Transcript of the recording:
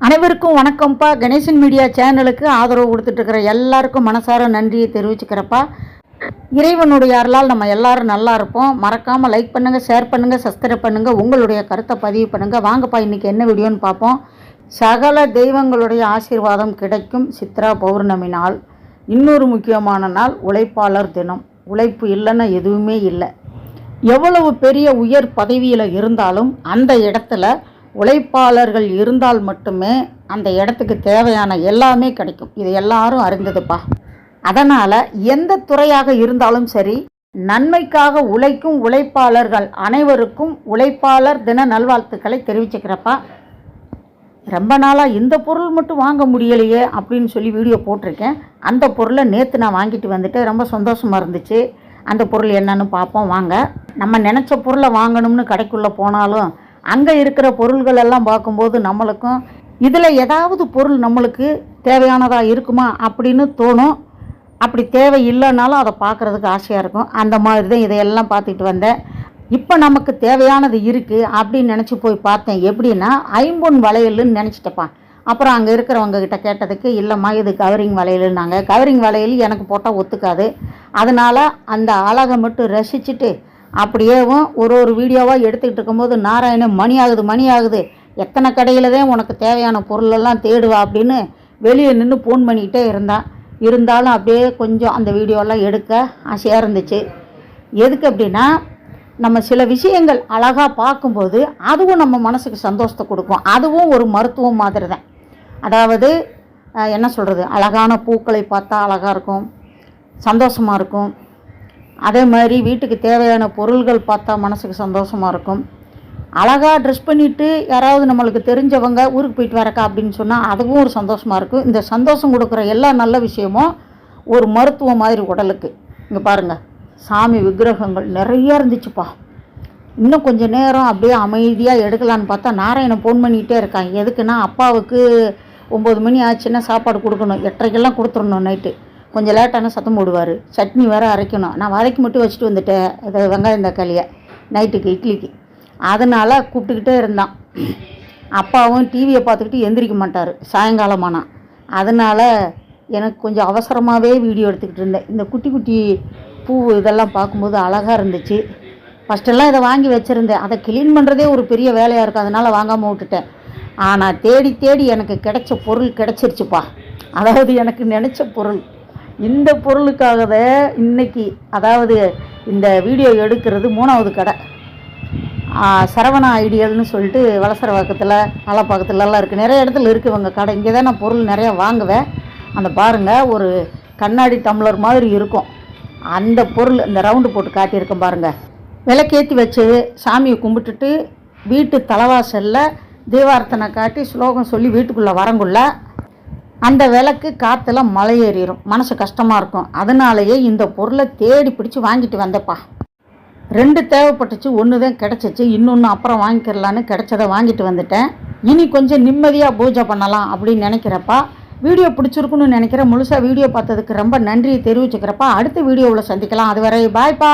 அனைவருக்கும் வணக்கம்ப்பா. கணேசன் மீடியா சேனலுக்கு ஆதரவு கொடுத்துட்ருக்கிற எல்லாருக்கும் மனசார நன்றியை தெரிவிச்சுக்கிறப்பா. இறைவனுடைய அருளால் நம்ம எல்லாரும் நல்லா இருப்போம். மறக்காமல் லைக் பண்ணுங்கள், ஷேர் பண்ணுங்கள், சப்ஸ்கிரைப் பண்ணுங்கள், உங்களுடைய கருத்தை பதிவு பண்ணுங்கள். வாங்கப்பா, இன்றைக்கி என்ன வீடியோன்னு பார்ப்போம். சகல தெய்வங்களுடைய ஆசீர்வாதம் கிடைக்கும் சித்ரா பௌர்ணமி நாள். இன்னொரு முக்கியமான நாள் உழைப்பாளர் தினம். உழைப்பு இல்லைன்னா எதுவுமே இல்லை. எவ்வளவு பெரிய உயர் பதவியில் இருந்தாலும் அந்த இடத்துல உழைப்பாளர்கள் இருந்தால் மட்டுமே அந்த இடத்துக்கு தேவையான எல்லாமே கிடைக்கும். இது எல்லாரும் அறிந்ததுப்பா. அதனால் எந்த துறையாக இருந்தாலும் சரி, நன்மைக்காக உழைக்கும் உழைப்பாளர்கள் அனைவருக்கும் உழைப்பாளர் தின நல்வாழ்த்துக்களை தெரிவிச்சுக்கிறப்பா. ரொம்ப நாளாக இந்த பொருள் மட்டும் வாங்க முடியலையே அப்படின்னு சொல்லி வீடியோ போட்டிருக்கேன். அந்த பொருளை நேற்று நான் வாங்கிட்டு வந்துட்டு ரொம்ப சந்தோஷமாக இருந்துச்சு. அந்த பொருள் என்னன்னு பார்ப்போம் வாங்க. நம்ம நினச்ச பொருளை வாங்கணும்னு கடைக்குள்ளே போனாலும் அங்கே இருக்கிற பொருள்கள் எல்லாம் பார்க்கும்போது நம்மளுக்கும் இதில் ஏதாவது பொருள் நம்மளுக்கு தேவையானதாக இருக்குமா அப்படின்னு தோணும். அப்படி தேவை இல்லைனாலும் அதை பார்க்குறதுக்கு ஆசையாக இருக்கும். அந்த மாதிரி தான் இதையெல்லாம் பார்த்துக்கிட்டு வந்தேன். இப்போ நமக்கு தேவையானது இருக்குது அப்படின்னு நினச்சி போய் பார்த்தேன். எப்படின்னா ஐம்பொன் வளையல்னு நினச்சிட்டப்பா. அப்புறம் அங்கே இருக்கிறவங்க கிட்ட கேட்டதுக்கு இல்லைம்மா இது கவரிங் வளையலுன்னாங்க. கவரிங் வளையல் எனக்கு போட்டால் ஒத்துக்காது. அதனால் அந்த அழகை மட்டும் ரசிச்சுட்டு அப்படியேவும் ஒரு வீடியோவாக எடுத்துக்கிட்டு இருக்கும்போது நாராயணன் மணி ஆகுது எத்தனை கடையில் தான் உனக்கு தேவையான பொருளெல்லாம் தேடுவா அப்படின்னு வெளியே நின்று ஃபோன் பண்ணிக்கிட்டே இருந்தாலும் அப்படியே கொஞ்சம் அந்த வீடியோலாம் எடுக்க ஆசையாக இருந்துச்சு. எதுக்கு அப்படின்னா நம்ம சில விஷயங்கள் அழகாக பார்க்கும்போது அதுவும் நம்ம மனசுக்கு சந்தோஷத்தை கொடுக்கும். அதுவும் ஒரு மருத்துவம் மாதிரி தான். அதாவது என்ன சொல்கிறது, அழகான பூக்களை பார்த்தா அழகாக இருக்கும், சந்தோஷமாக இருக்கும். அதே மாதிரி வீட்டுக்கு தேவையான பொருள்கள் பார்த்தா மனசுக்கு சந்தோஷமாக இருக்கும். அழகாக ட்ரெஸ் பண்ணிவிட்டு யாராவது நம்மளுக்கு தெரிஞ்சவங்க ஊருக்கு போயிட்டு வரக்கா அப்படின்னு சொன்னால் அதுவும் ஒரு சந்தோஷமாக இருக்கும். இந்த சந்தோஷம் கொடுக்குற எல்லா நல்ல விஷயமும் ஒரு மருத்துவம் மாதிரி உடலுக்கு. இங்கே பாருங்கள், சாமி விக்கிரகங்கள் நிறையா இருந்துச்சுப்பா. இன்னும் கொஞ்சம் நேரம் அப்படியே அமைதியாக எடுக்கலான்னு பார்த்தா நாராயணன் ஃபோன் பண்ணிக்கிட்டே இருக்கான். எதுக்குன்னா அப்பாவுக்கு 9 மணி ஆச்சுன்னா சாப்பாடு கொடுக்கணும். 8:30 கொடுத்துடணும். நைட்டு கொஞ்சம் லேட்டான சத்தம் போடுவார். சட்னி வேறு அரைக்கணும். நான் வதக்கி மட்டும் வச்சுட்டு வந்துட்டேன் இதை வெங்காயம் தக்காளியை நைட்டுக்கு இட்லிக்கு. அதனால் கூப்பிட்டுக்கிட்டே இருந்தான். அப்பாவும் டிவியை பார்த்துக்கிட்டு எந்திரிக்க மாட்டார் சாயங்காலமானால். அதனால் எனக்கு கொஞ்சம் அவசரமாகவே வீடியோ எடுத்துக்கிட்டு இருந்தேன். இந்த குட்டி குட்டி பூ இதெல்லாம் பார்க்கும்போது அழகாக இருந்துச்சு. ஃபஸ்ட்டெல்லாம் இதை வாங்கி வச்சுருந்தேன். அதை க்ளீன் பண்ணுறதே ஒரு பெரிய வேலையாக இருக்கும். அதனால் வாங்காமல் விட்டுட்டேன். ஆனால் தேடி எனக்கு கிடைச்ச பொருள் கிடச்சிருச்சுப்பா. அதாவது எனக்கு நினச்ச பொருள். இந்த பொருளுக்காக தான் இன்றைக்கி, அதாவது இந்த வீடியோ எடுக்கிறது 3வது கடை. சரவணா ஐடியல்னு சொல்லிட்டு வலசரவாக்கத்தில் ஆலப்பாக்கத்துலலாம் இருக்குது. நிறைய இடத்துல இருக்குது இவங்க கடை. இங்கே தான் நான் பொருள் நிறையா வாங்குவேன். அந்த பாருங்கள், ஒரு கண்ணாடி டம்ளர் மாதிரி இருக்கும். அந்த பொருள் இந்த ரவுண்டு போட்டு காட்டியிருக்கேன் பாருங்கள். விளக்கேற்றி வச்சு சாமியை கும்பிட்டுட்டு வீட்டு தலைவாசலில் தீபார்த்தனை காட்டி ஸ்லோகம் சொல்லி வீட்டுக்குள்ளே வரங்குள்ள அந்த விளக்கு காற்றுல மலை ஏறிடும். மனசு கஷ்டமாக இருக்கும். அதனாலேயே இந்த பொருளை தேடி பிடிச்சி வாங்கிட்டு வந்தேப்பா. 2 தேவைப்பட்டுச்சு, 1 தான் கிடச்சிச்சு. இன்னொன்று அப்புறம் வாங்கிக்கிறலான்னு கிடச்சதை வாங்கிட்டு வந்துட்டேன். இனி கொஞ்சம் நிம்மதியாக பூஜை பண்ணலாம் அப்படின்னு நினைக்கிறப்பா. வீடியோ பிடிச்சிருக்குன்னு நினைக்கிறேன். முழுசாக வீடியோ பார்த்ததுக்கு ரொம்ப நன்றியை தெரிவிச்சுக்கிறப்பா. அடுத்த வீடியோவில் சந்திக்கலாம். அதுவரை பாய்ப்பா.